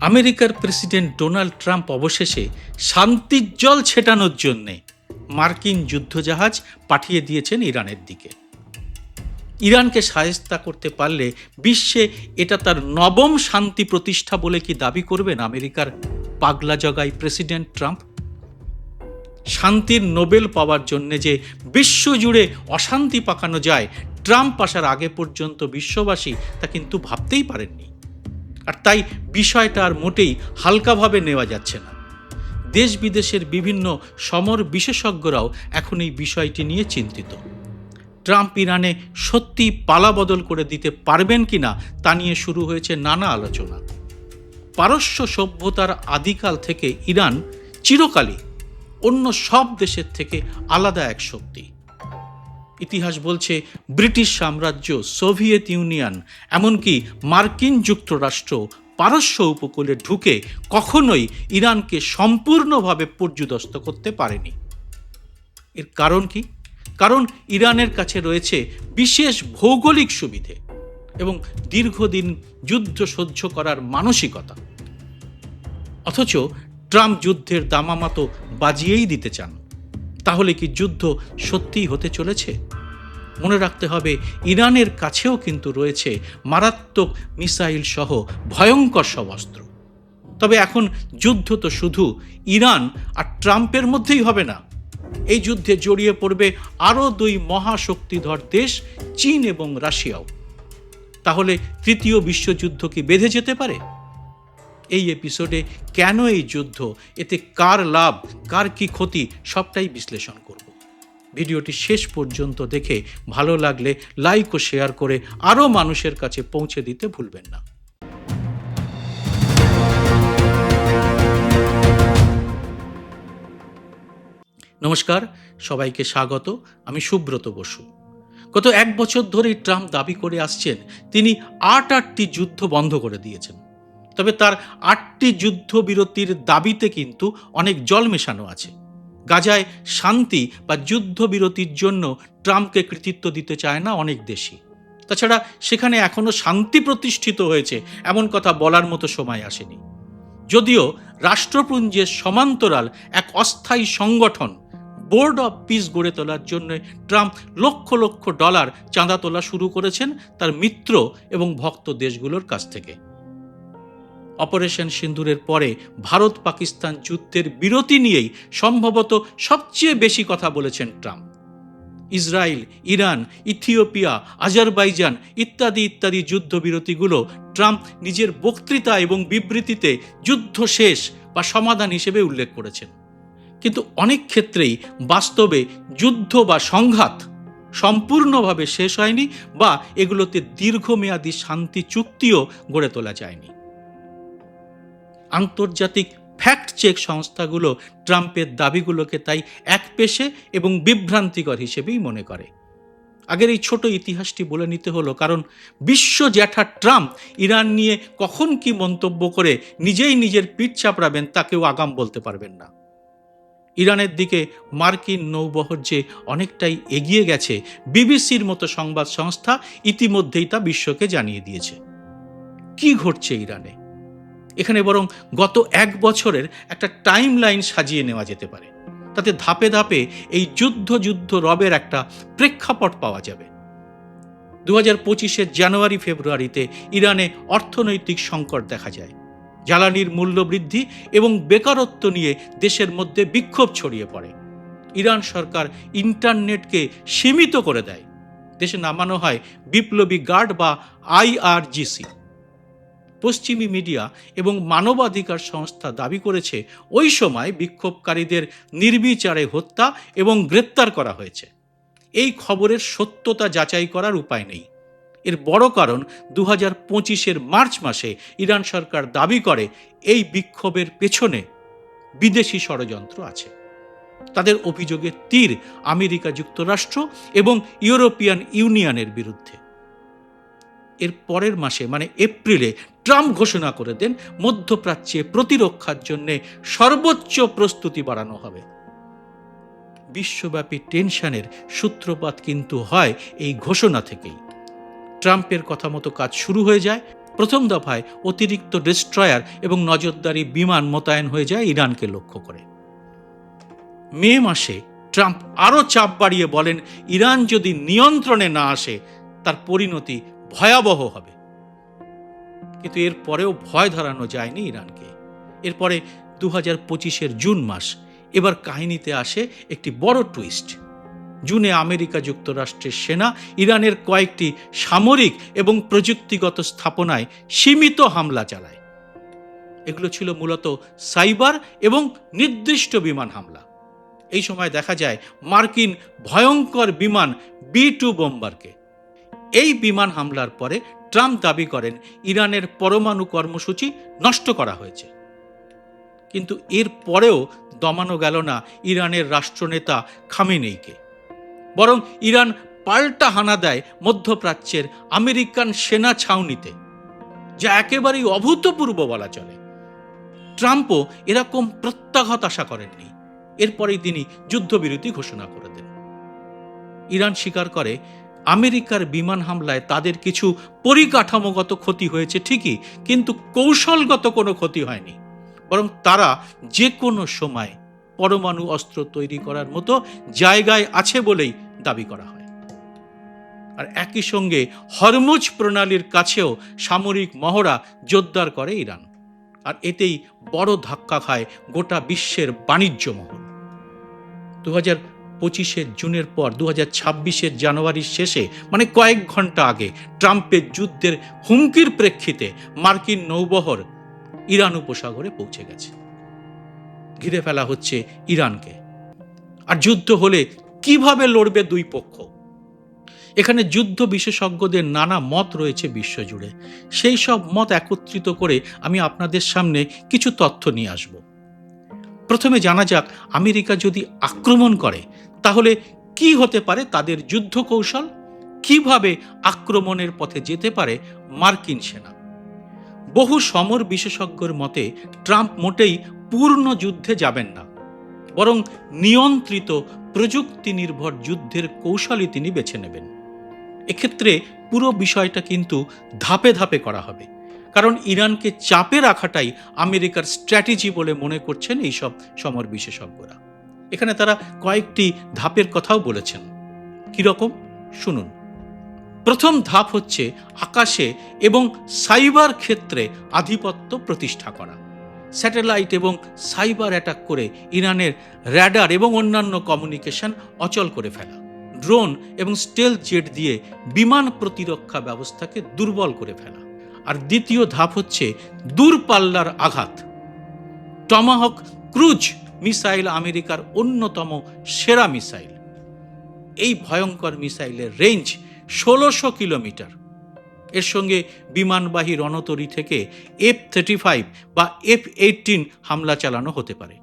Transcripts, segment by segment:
আমেরিকার president Donald Trump অবশেষে শান্তির জল ছেটানোর জন্যে মার্কিন যুদ্ধজাহাজ পাঠিয়ে দিয়েছেন ইরানের দিকে। ইরানকে শায়েস্তা করতে পারলে বিশ্বে এটা তার নবম শান্তি প্রতিষ্ঠা বলে কি দাবি করবেন আমেরিকার পাগলা জগাই প্রেসিডেন্ট ট্রাম্প? শান্তির নোবেল পাওয়ার জন্য যে বিশ্বজুড়ে অশান্তি পাকানো যায়, ট্রাম্প আসার আগে পর্যন্ত বিশ্ববাসী তা কিন্তু ভাবতেই পারেননি। আর তাই বিষয়টা আর মোটেই হালকাভাবে নেওয়া যাচ্ছে না। দেশ বিদেশের বিভিন্ন সমর বিশেষজ্ঞরাও এখন এই বিষয়টি নিয়ে চিন্তিত। ট্রাম্প ইরানে সত্যি পালা বদল করে দিতে পারবেন কিনা তা নিয়ে শুরু হয়েছে নানা আলোচনা। পারস্য সভ্যতার আদিকাল থেকে ইরান চিরকালই অন্য সব দেশের থেকে আলাদা এক শক্তি। ইতিহাস বলছে ব্রিটিশ সাম্রাজ্য, সোভিয়েত ইউনিয়ন, এমনকি মার্কিন যুক্তরাষ্ট্র পারস্য উপকূলে ঢুকে কখনোই ইরানকে সম্পূর্ণভাবে পর্যুদস্ত করতে পারেনি। এর কারণ কি? কারণ ইরানের কাছে রয়েছে বিশেষ ভৌগোলিক সুবিধে এবং দীর্ঘদিন যুদ্ধ সহ্য করার মানসিকতা। অথচ ট্রাম্প যুদ্ধের দামামা তো বাজিয়েই দিতে চান। তাহলে কি যুদ্ধ সত্যিই হতে চলেছে? মনে রাখতে হবে, ইরানের কাছেও কিন্তু রয়েছে মারাত্মক মিসাইল সহ ভয়ঙ্কর সব অস্ত্র। তবে এখন যুদ্ধ তো শুধু ইরান আর ট্রাম্পের মধ্যেই হবে না। এই যুদ্ধে জড়িয়ে পড়বে আরও দুই মহাশক্তিধর দেশ, চীন এবং রাশিয়াও। তাহলে তৃতীয় বিশ্বযুদ্ধ কি বেঁধে যেতে পারে? এই এপিসোডে কেন এই যুদ্ধ, এতে কার লাভ, কার কি ক্ষতি, সবটাই বিশ্লেষণ করব। ভিডিওটি শেষ পর্যন্ত দেখে ভালো লাগলে লাইক ও শেয়ার করে আরও মানুষের কাছে পৌঁছে দিতে ভুলবেন না। নমস্কার, সবাইকে স্বাগত। আমি সুব্রত বসু। গত 1 বছর ধরেই ট্রাম্প দাবি করে আসছেন তিনি 8টি যুদ্ধ বন্ধ করে দিয়েছেন। তবে তার 8টি যুদ্ধবিরতির দাবিতে কিন্তু অনেক জল মেশানো আছে। গাজায় শান্তি বা যুদ্ধবিরতির জন্য ট্রাম্পকে কৃতিত্ব দিতে চায় না অনেক দেশই। তাছাড়া সেখানে এখনো শান্তি প্রতিষ্ঠিত হয়েছে এমন কথা বলার মতো সময় আসেনি। যদিও রাষ্ট্রপুঞ্জের সমান্তরাল এক অস্থায়ী সংগঠন বোর্ড অব পিস গড়ে তোলার জন্য ট্রাম্প লক্ষ লক্ষ ডলার চাঁদা তোলা শুরু করেছেন তার মিত্র এবং ভক্ত দেশগুলোর কাছ থেকে। অপারেশন সিন্দুরের পরে ভারত পাকিস্তান যুদ্ধের বিরতি নিয়েই সম্ভবত সবচেয়ে বেশি কথা বলেছেন Trump. Israel, Iran, Ethiopia, Azerbaijan ইত্যাদি ইত্যাদি যুদ্ধবিরতিগুলো ট্রাম্প নিজের বক্তৃতা এবং বিবৃতিতে যুদ্ধ শেষ বা সমাধান হিসেবে উল্লেখ করেছেন। কিন্তু অনেক ক্ষেত্রেই বাস্তবে যুদ্ধ বা সংঘাত সম্পূর্ণভাবে শেষ হয়নি বা এগুলোতে দীর্ঘমেয়াদী শান্তি চুক্তিও গড়ে তোলা যায়নি। আন্তর্জাতিক ফ্যাক্ট চেক সংস্থাগুলো ট্রাম্পের দাবিগুলোকে তাই একপেশে এবং বিভ্রান্তিকর হিসেবেই মনে করে। আগের এই ছোট ইতিহাসটি বলে নিতে হলো, কারণ বিশ্ব জ্যাঠা ট্রাম্প ইরান নিয়ে কখন কি মন্তব্য করে নিজেই নিজের পিঠ চাপড়াবেন তা কেউ আগাম বলতে পারবেন না। ইরানের দিকে মার্কিন নৌবহর যে অনেকটাই এগিয়ে গেছে, বিবিসির মতো সংবাদ সংস্থা ইতিমধ্যেই তা বিশ্বকে জানিয়ে দিয়েছে। কি ঘটছে ইরানে? এখানে বরং গত 1 বছরের একটা টাইম লাইন সাজিয়ে নেওয়া যেতে পারে। তাতে ধাপে ধাপে এই যুদ্ধ রবের একটা প্রেক্ষাপট পাওয়া যাবে। 2025 জানুয়ারি ফেব্রুয়ারিতে ইরানে অর্থনৈতিক সংকট দেখা যায়। জ্বালানির মূল্য বৃদ্ধি এবং বেকারত্ব নিয়ে দেশের মধ্যে বিক্ষোভ ছড়িয়ে পড়ে। ইরান সরকার ইন্টারনেটকে সীমিত করে দেয়। দেশে নামানো হয় বিপ্লবী গার্ড বা IRGC। পশ্চিমী মিডিয়া এবং মানবাধিকার সংস্থা দাবি করেছে ওই সময় বিক্ষোভকারীদের নির্বিচারে হত্যা এবং গ্রেপ্তার করা হয়েছে। এই খবরের সত্যতা যাচাই করার উপায় নেই। এর বড় কারণ 2025 মার্চ মাসে ইরান সরকার দাবি করে এই বিক্ষোভের পেছনে বিদেশি ষড়যন্ত্র আছে। তাদের অভিযোগের তীর আমেরিকা যুক্তরাষ্ট্র এবং ইউরোপিয়ান ইউনিয়নের বিরুদ্ধে। এর পরের মাসে মানে এপ্রিলে ট্রাম্প ঘোষণা করে দেন মধ্যপ্রাচ্যে প্রতিরক্ষার জন্য সর্বোচ্চ প্রস্তুতি বাড়ানো হবে। বিশ্বব্যাপী টেনশনের সূত্রপাত কিন্তু হয় এই ঘোষণা থেকেই। ট্রাম্পের কথা মতো কাজ শুরু হয়ে যায়। প্রথম দফায় অতিরিক্ত ডেস্ট্রয়ার এবং নজরদারি বিমান মোতায়েন হয়ে যায় ইরানকে লক্ষ্য করে। মে মাসে ট্রাম্প আরও চাপ বাড়িয়ে বলেন, ইরান যদি নিয়ন্ত্রণে না আসে তার পরিণতি ভয়াবহ হবে। কিন্তু এর পরেও ভয় ধরানো যায়নি ইরানকে। এরপরে 2025-এর জুন মাস, এবার কাহিনীতে আসে একটি বড় টুইস্ট। জুনে আমেরিকা যুক্তরাষ্ট্রের সেনা ইরানের কয়েকটি সামরিক এবং প্রযুক্তিগত স্থাপনায় সীমিত হামলা চালায়। এগুলো ছিল মূলত সাইবার এবং নির্দিষ্ট বিমান হামলা। এই সময় দেখা যায় মার্কিন ভয়ঙ্কর বিমান B-2 বোম্বারকে। এই বিমান হামলার পরে ট্রাম্প দাবি করেন ইরানের পরমাণু কর্মসূচি নষ্ট করা হয়েছে। কিন্তু এর পরেও দমানো গেল না ইরানের রাষ্ট্রনেতা খামেনেইকে। বরং ইরান পাল্টা হানা দেয় মধ্যপ্রাচ্যের আমেরিকান সেনা ছাউনিতে, যা একেবারেই অভূতপূর্ব বলা চলে। ট্রাম্পও এরকম প্রত্যাঘাত আশা করেননি। এরপরেই তিনি যুদ্ধবিরতি ঘোষণা করে দেন। ইরান স্বীকার করে আমেরিকার বিমান হামলায় তাদের কিছু পরিকাঠামোগত ক্ষতি হয়েছে ঠিকই, কিন্তু কৌশলগত কোনো ক্ষতি হয়নি। বরং তারা যে কোনো সময় পরমাণু অস্ত্র তৈরি করার মতো জায়গায় আছে বলেই দাবি করা হয়। আর একই সঙ্গে হরমুজ প্রণালীর কাছেও সামরিক মহড়া জোরদার করে ইরান। আর এতেই বড় ধাক্কা খায় গোটা বিশ্বের বাণিজ্য মহল। 2025-এর জুনের পর 2026-এর জানুয়ারির শেষে, মানে কয়েক ঘন্টা আগে, ট্রাম্পের যুদ্ধের হুমকির প্রেক্ষিতে মার্কিন নৌবহর ইরান উপসাগরে পৌঁছে গেছে। ঘিরে ফেলা হচ্ছে ইরানকে। আর যুদ্ধ হলে কিভাবে লড়বে দুই পক্ষ? এখানে যুদ্ধ বিশেষজ্ঞদের নানা মত রয়েছে বিশ্বজুড়ে। সেই সব মত একত্রিত করে আমি আপনাদের সামনে কিছু তথ্য নিয়ে আসব। প্রথমে জানা যাক, আমেরিকা যদি আক্রমণ করে তাহলে কি হতে পারে তাদের যুদ্ধ কৌশল, কিভাবে আক্রমণের পথে যেতে পারে মার্কিন সেনা। বহু সমর বিশেষজ্ঞর মতে ট্রাম্প মোটেই পূর্ণ যুদ্ধে যাবেন না, বরং নিয়ন্ত্রিত প্রযুক্তি নির্ভর যুদ্ধের কৌশলই তিনি বেছে নেবেন। এক্ষেত্রে পুরো বিষয়টা কিন্তু ধাপে ধাপে করা হবে, কারণ ইরানকে চাপে রাখাটাই আমেরিকার স্ট্র্যাটেজি বলে মনে করছেন এইসব সমর বিশেষজ্ঞরা। এখানে তারা কয়েকটি ধাপের কথাও বলেছেন। কিরকম শুনুন। প্রথম ধাপ হচ্ছে আকাশে এবং সাইবার ক্ষেত্রে আধিপত্য প্রতিষ্ঠা করা। স্যাটেলাইট এবং সাইবার অ্যাটাক করে ইরানের র্যাডার এবং অন্যান্য কমিউনিকেশন অচল করে ফেলা। ড্রোন এবং স্টেলথ জেট দিয়ে বিমান প্রতিরক্ষা ব্যবস্থাকে দুর্বল করে ফেলা। আর দ্বিতীয় ধাপ হচ্ছে দূরপাল্লার আঘাত। টমাহক ক্রুজ মিসাইল আমেরিকার অন্যতম সেরা মিসাইল। এই ভয়ঙ্কর মিসাইলের রেঞ্জ 1600 কিলোমিটার। এর সঙ্গে বিমানবাহী রণতরী থেকে F-35 বা F-18 হামলা চালানো হতে পারে।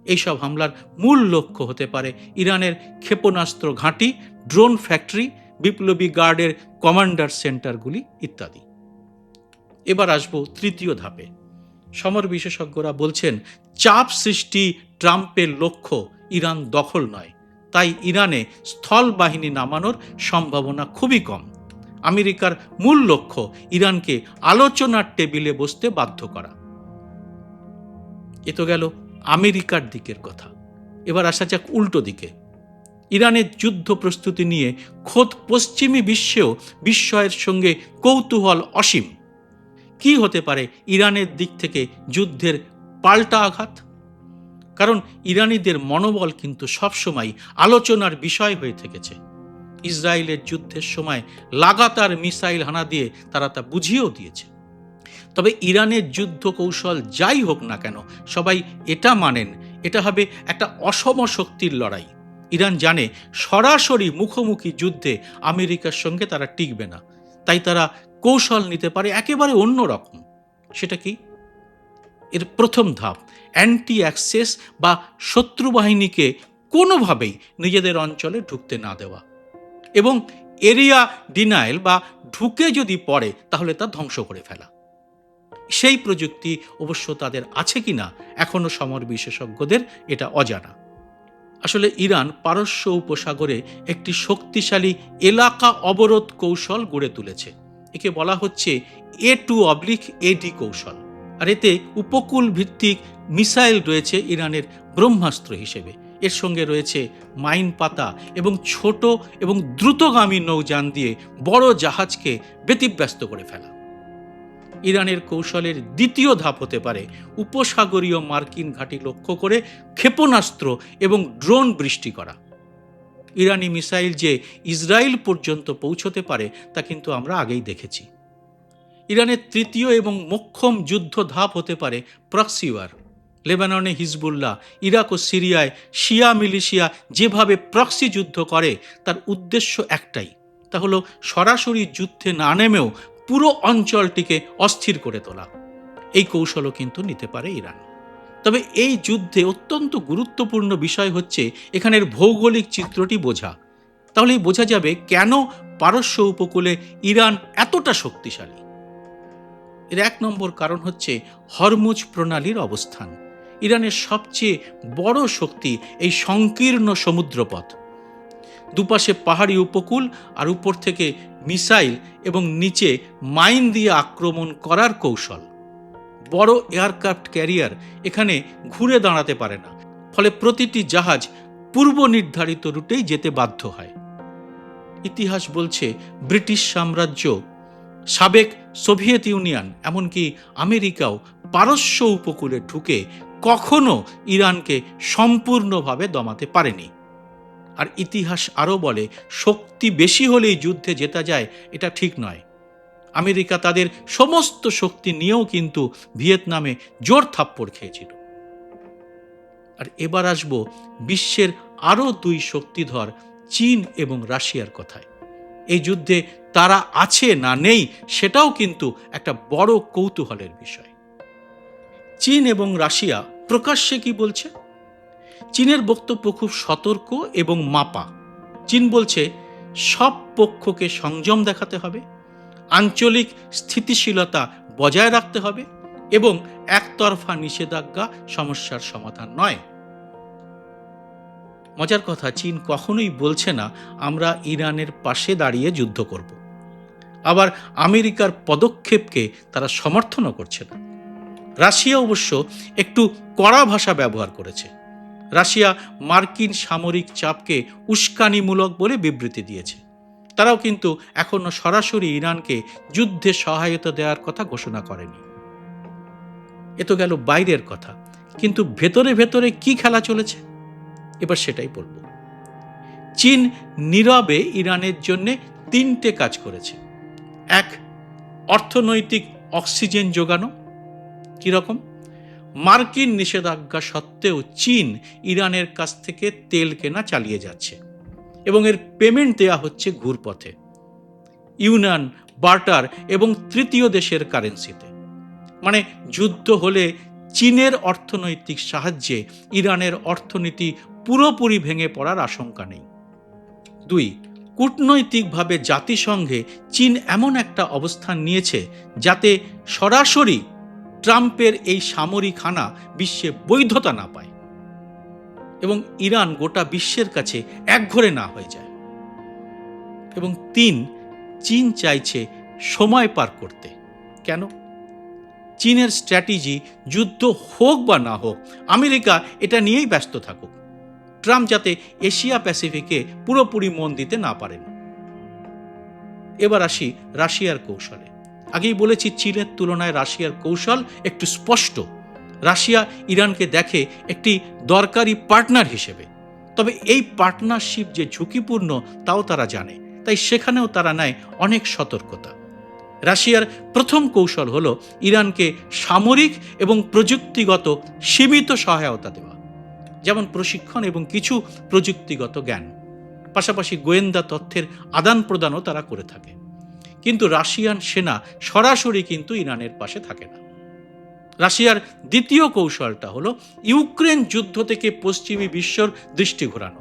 এইসব হামলার মূল লক্ষ্য হতে পারে ইরানের ক্ষেপণাস্ত্র ঘাঁটি, ড্রোন ফ্যাক্টরি, বিপ্লবী গার্ডের কমান্ডার সেন্টারগুলি ইত্যাদি। এবার আসবো তৃতীয় ধাপে। সমর বিশেষজ্ঞরা বলছেন, চাপ সৃষ্টি ট্রাম্পের লক্ষ্য, ইরান দখল নয়। তাই ইরানে স্থল বাহিনী নামানোর সম্ভাবনা খুবই কম। আমেরিকার মূল লক্ষ্য ইরানকে আলোচনার টেবিলে বসতে বাধ্য করা। এ তো গেল আমেরিকার দিকের কথা। এবার আসা যাক উল্টো দিকে। ইরানের যুদ্ধ প্রস্তুতি নিয়ে খোদ পশ্চিমী বিশ্বেও বিস্ময়ের সঙ্গে কৌতূহল অসীম। কি হতে পারে ইরানের দিক থেকে যুদ্ধের পাল্টা আঘাত? কারণ ইরানিদের মনোবল কিন্তু সবসময় আলোচনার বিষয় হয়ে থেকেছে। ইসরায়েলের যুদ্ধের সময় লাগাতার মিসাইল হানা দিয়ে তারা তা বুঝিয়েও দিয়েছে। তবে ইরানের যুদ্ধ কৌশল যাই হোক না কেন, সবাই এটা মানেন এটা হবে একটা অসম শক্তির লড়াই। ইরান জানে সরাসরি মুখোমুখি যুদ্ধে আমেরিকার সঙ্গে তারা টিকবে না, তাই তারা কৌশল নিতে পারে একেবারে অন্য রকম। সেটা কি? এর প্রথম ধাপ অ্যান্টি অ্যাক্সেস বা শত্রু বাহিনীকে কোনোভাবেই নিজেদের অঞ্চলে ঢুকতে না দেওয়া এবং এরিয়া ডিনাইল বা ঢুকে যদি পড়ে তাহলে তা ধ্বংস করে ফেলা। সেই প্রযুক্তি অবশ্য তাদের আছে কিনা এখনো সমর বিশেষজ্ঞদের এটা অজানা। আসলে ইরান পারস্য উপসাগরে একটি শক্তিশালী এলাকা অবরোধ কৌশল গড়ে তুলেছে একে বলা হচ্ছে A2/AD কৌশল। আর এতে উপকূল ভিত্তিক মিসাইল রয়েছে ইরানের ব্রহ্মাস্ত্র হিসেবে। এর সঙ্গে রয়েছে মাইন পাতা এবং ছোট এবং দ্রুতগামী নৌযান দিয়ে বড় জাহাজকে ব্যতিব্যস্ত করে ফেলা। ইরানের কৌশলের দ্বিতীয় ধাপ হতে পারে উপসাগরীয় মার্কিন ঘাঁটি লক্ষ্য করে ক্ষেপণাস্ত্র এবং ড্রোন বৃষ্টি করা। ইরানি মিসাইল যে ইসরায়েল পর্যন্ত পৌঁছতে পারে তা কিন্তু আমরা আগেই দেখেছি। ইরানের তৃতীয় এবং মোক্ষম যুদ্ধ ধাপ হতে পারে প্রক্সি ওয়ার। লেবাননে হিজবুল্লাহ, ইরাক ও সিরিয়ায় শিয়া মিলিশিয়া যেভাবে প্রক্সি যুদ্ধ করে তার উদ্দেশ্য একটাই, তা হলো সরাসরি যুদ্ধে না নেমেও পুরো অঞ্চলটিকে অস্থির করে তোলা। এই কৌশলও কিন্তু নিতে পারে ইরান। তবে এই যুদ্ধে অত্যন্ত গুরুত্বপূর্ণ বিষয় হচ্ছে এখানের ভৌগোলিক চিত্রটি বোঝা। তাহলেই বোঝা যাবে কেন পারস্য উপকূলে ইরান এতটা শক্তিশালী। এর 1 নম্বর কারণ হচ্ছে হরমুজ প্রণালীর অবস্থান। ইরানের সবচেয়ে বড় শক্তি এই সংকীর্ণ সমুদ্রপথ। দুপাশে পাহাড়ি উপকূল আর উপর থেকে মিসাইল এবং নিচে মাইন দিয়ে আক্রমণ করার কৌশল। বড় এয়ারক্রাফট ক্যারিয়ার এখানে ঘুরে দাঁড়াতে পারে না, ফলে প্রতিটি জাহাজ পূর্ব নির্ধারিত রুটেই যেতে বাধ্য হয়। ইতিহাস বলছে ব্রিটিশ সাম্রাজ্য, সাবেক সোভিয়েত ইউনিয়ন, এমনকি আমেরিকাও পারস্য উপকূলে ঢুকে কখনো ইরানকে সম্পূর্ণভাবে দমাতে পারেনি। আর ইতিহাস আরও বলে শক্তি বেশি হলেই যুদ্ধে জেতা যায় এটা ঠিক নয়। আমেরিকা তাদের সমস্ত শক্তি নিয়েও কিন্তু ভিয়েতনামে জোর থাপ্পড় খেয়েছিল। আর এবার আসব বিশ্বের আরও 2 শক্তিধর চীন এবং রাশিয়ার কথায়। এই যুদ্ধে তারা আছে না নেই সেটাও কিন্তু একটা বড় কৌতূহলের বিষয়। চীন এবং রাশিয়া প্রকাশ্যে কি বলছে? চীনের বক্তব্য খুব সতর্ক এবং মাপা। চীন বলছে সব পক্ষকে সংযম দেখাতে হবে, আঞ্চলিক স্থিতিশীলতা বজায় রাখতে হবে এবং একতরফা নিষেধাজ্ঞা সমস্যার সমাধান নয়। মজার কথা, চীন কখনোই বলছে না আমরা ইরানের পাশে দাঁড়িয়ে যুদ্ধ করব। আবার আমেরিকার পদক্ষেপকে তারা সমর্থনও করছে না। রাশিয়া অবশ্য একটু কড়া ভাষা ব্যবহার করেছে। রাশিয়া মার্কিন সামরিক চাপকে উস্কানিমূলক বলে বিবৃতি দিয়েছে। তারাও কিন্তু এখনো সরাসরি ইরানকে যুদ্ধে সহায়তা দেওয়ার কথা ঘোষণা করেনি। এ তো গেল বাইরের কথা, কিন্তু ভেতরে ভেতরে কি খেলা চলেছে এবার সেটাই বলবো। চীন নীরবে ইরানের জন্য 3টে কাজ করেছে। 1, অর্থনৈতিক অক্সিজেন যোগানো। কিরকম? মার্কিন নিষেধাজ্ঞা সত্ত্বেও চীন ইরানের কাছ থেকে তেল কেনা চালিয়ে যাচ্ছে এবং এর পেমেন্ট দেয়া হচ্ছে ঘুরপথে, ইউনান, বার্টার এবং তৃতীয় দেশের কারেন্সিতে। মানে যুদ্ধ হলে চীনের অর্থনৈতিক সাহায্যে ইরানের অর্থনীতি পুরোপুরি ভেঙে পড়ার আশঙ্কা নেই। 2, কূটনৈতিকভাবে জাতিসংঘে চীন এমন একটা অবস্থান নিয়েছে যাতে সরাসরি ট্রাম্পের এই সামরিক হানা বিশ্বে বৈধতা না পায় এবং ইরান গোটা বিশ্বের কাছে একঘরে না হয়ে যায়। এবং 3, চীন চাইছে সময় পার করতে। কেন? চীনের স্ট্র্যাটেজি যুদ্ধ হোক বা না হোক আমেরিকা এটা নিয়েই ব্যস্ত থাকুক, ট্রাম্প যাতে এশিয়া প্যাসিফিকে পুরোপুরি মন দিতে না পারেন। এবার আসি রাশিয়ার কৌশলে। আগেই বলেছি চীনের তুলনায় রাশিয়ার কৌশল একটু স্পষ্ট। রাশিয়া ইরানকে দেখে একটি দরকারি পার্টনার হিসেবে, তবে এই পার্টনারশিপ যে ঝুঁকিপূর্ণ তাও তারা জানে, তাই সেখানেও তারা নেয় অনেক সতর্কতা। রাশিয়ার প্রথম কৌশল হলো ইরানকে সামরিক এবং প্রযুক্তিগত সীমিত সহায়তা দেওয়া, যেমন প্রশিক্ষণ এবং কিছু প্রযুক্তিগত জ্ঞান। পাশাপাশি গোয়েন্দা তথ্যের আদান প্রদানও তারা করে থাকে। কিন্তু রাশিয়ান সেনা সরাসরি কিন্তু ইরানের পাশে থাকে না। রাশিয়ার দ্বিতীয় কৌশলটা হলো ইউক্রেন যুদ্ধ থেকে পশ্চিমী বিশ্বর দৃষ্টি ঘোরানো।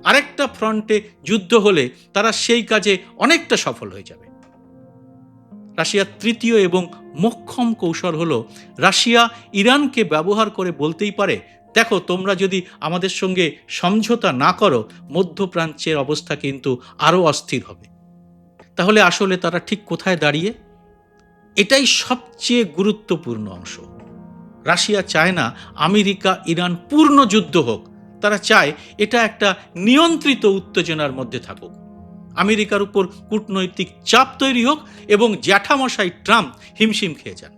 আরেকটা ফ্রন্টে যুদ্ধ হলে তারা সেই কাজে অনেকটা সফল হয়ে যাবে। রাশিয়ার তৃতীয় এবং মোক্ষম কৌশল হলো রাশিয়া ইরানকে ব্যবহার করে বলতেই পারে, দেখো তোমরা যদি আমাদের সঙ্গে সমঝোতা না করো মধ্যপ্রাচ্যের অবস্থা কিন্তু আরও অস্থির হবে। তাহলে আসলে তারা ঠিক কোথায় দাঁড়িয়ে? এটাই সবচেয়ে গুরুত্বপূর্ণ অংশ। রাশিয়া চায় না আমেরিকা ইরান পূর্ণ যুদ্ধ হোক, তারা চায় এটা একটা নিয়ন্ত্রিত উত্তেজনার মধ্যে থাকুক। আমেরিকার উপর কূটনৈতিক চাপ তৈরি হোক এবং জ্যাঠামশাই ট্রাম্প হিমশিম খেয়ে যান।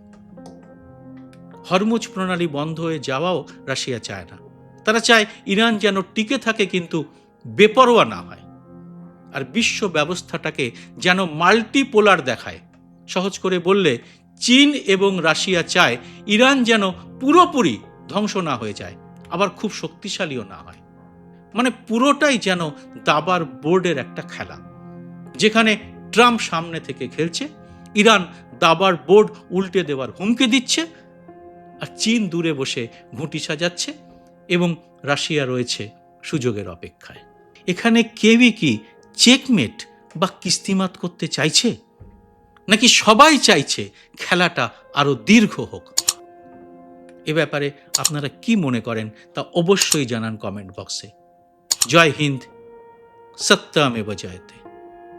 হরমুজ প্রণালী বন্ধ হয়ে যাওয়াও রাশিয়া চায় না। তারা চায় ইরান যেন টিকে থাকে কিন্তু বেপরোয়া না হয়, আর বিশ্ব ব্যবস্থাটাকে যেন মাল্টিপোলার দেখায়। সহজ করে বললে, চীন এবং রাশিয়া চায় ইরান যেন পুরোপুরি ধ্বংস না হয়ে যায়, আবার খুব শক্তিশালীও না হয়। মানে পুরোটাই যেন দাবার বোর্ডের একটা খেলা, যেখানে ট্রাম্প সামনে থেকে খেলছে, ইরান দাবার বোর্ড উল্টে দেওয়ার হুমকি দিচ্ছে, আর চীন দূরে বসে ঘুঁটি সাজাচ্ছে এবং রাশিয়া রয়েছে সুযোগের অপেক্ষায়। এখানে কেউই কি চেকমেট বা কিস্তিমাত করতে চাইছে, নাকি সবাই চাইছে খেলাটা আরো দীর্ঘ হোক? এ ব্যাপারে আপনারা কি মনে করেন তা অবশ্যই জানান কমেন্ট বক্সে। জয় হিন্দ, সত্যমেব জয়তে।